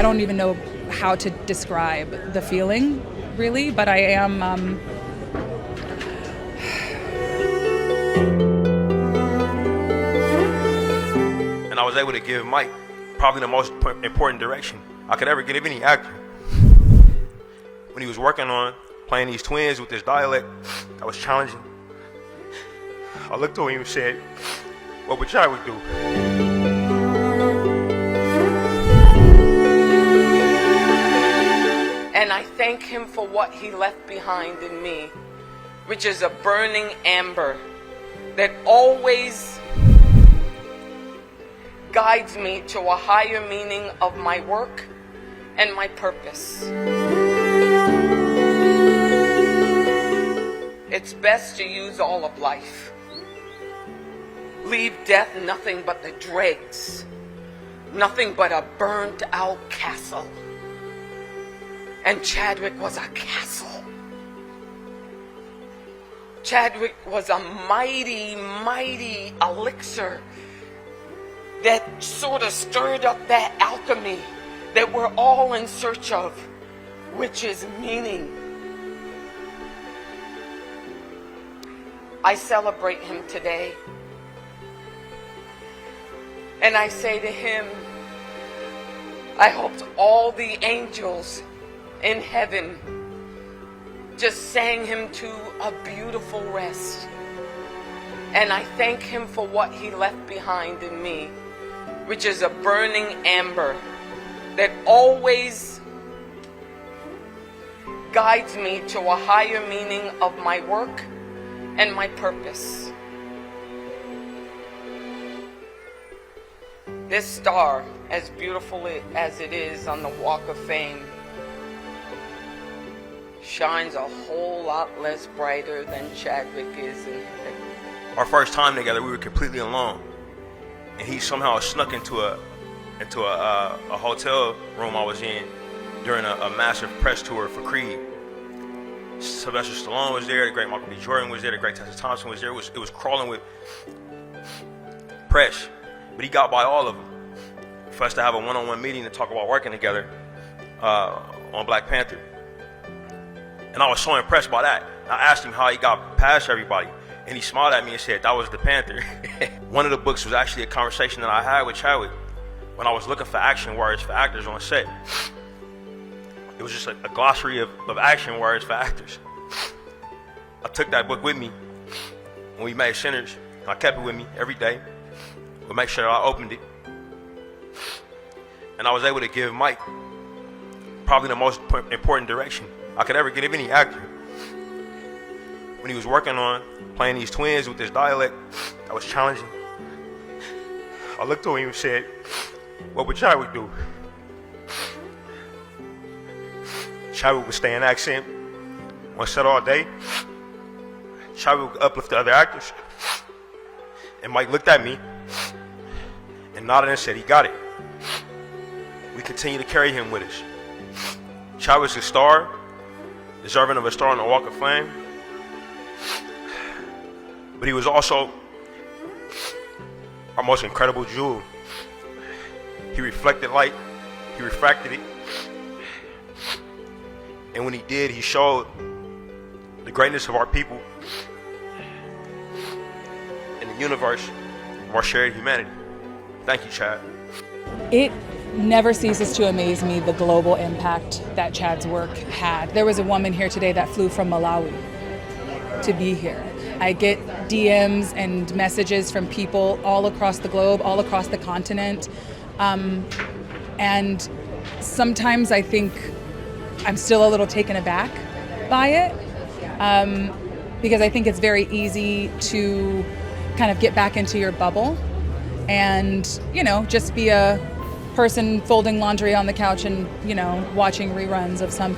don't even know how to describe the feeling, really, but I am. And I was able to give Mike probably the most important direction I could ever give any actor. When he was working on playing these twins with this dialect that was challenging, I looked to him and said, what would Chadwick do? And I thank him for what he left behind in me, which is a burning amber that always guides me to a higher meaning of my work and my purpose. It's best to use all of life. Leave death nothing but the dregs, nothing but a burnt out castle. And Chadwick was a castle. Chadwick was a mighty, mighty elixir that sort of stirred up that alchemy that we're all in search of, which is meaning. I celebrate him today. And I say to him, I hope all the angels in heaven just sang him to a beautiful rest. And I thank him for what he left behind in me, which is a burning amber that always guides me to a higher meaning of my work and my purpose. This star, as beautiful as it is on the Walk of Fame, shines a whole lot less brighter than Chadwick is in heaven. Our first time together, we were completely alone, and he somehow snuck into a hotel room I was in during a massive press tour for Creed. Sylvester Stallone was there, the great Michael B. Jordan was there, the great Tessa Thompson was there. It was crawling with press, but he got by all of them for us to have a one-on-one meeting to talk about working together on Black Panther. And I was so impressed by that. I asked him how he got past everybody, and he smiled at me and said, that was the Panther. One of the books was actually a conversation that I had with Chadwick when I was looking for action words for actors on set. It was just a glossary of action words for actors. I took that book with me when we made Sinners. I kept it with me every day. Would make sure I opened it. And I was able to give Mike probably the most important direction I could ever give any actor. When he was working on playing these twins with this dialect that was challenging, I looked to him and said, what would Chadwick do? Chadwick would stay in accent on set all day. Chadwick would uplift the other actors. And Mike looked at me and nodded and said, he got it. We continue to carry him with us. Chadwick's a star, deserving of a star on the Walk of Fame. But he was also our most incredible jewel. He reflected light, he refracted it. And when he did, he showed the greatness of our people and the universe of our shared humanity. Thank you, Chad. It never ceases to amaze me the global impact that Chad's work had. There was a woman here today that flew from Malawi to be here. I get DMs and messages from people all across the globe, all across the continent. And sometimes I think I'm still a little taken aback by it, because I think it's very easy to kind of get back into your bubble and, just be a person folding laundry on the couch and, watching reruns of some,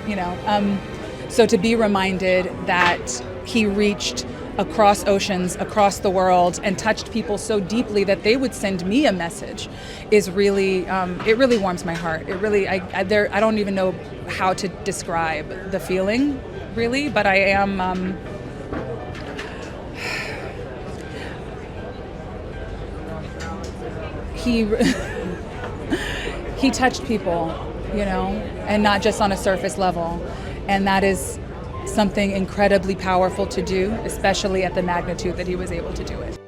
So to be reminded that he reached across oceans, across the world, and touched people so deeply that they would send me a message is really, it really warms my heart. It really, I don't even know how to describe the feeling, really, but I am, he touched people, you know, and not just on a surface level. And that is something incredibly powerful to do, especially at the magnitude that he was able to do it.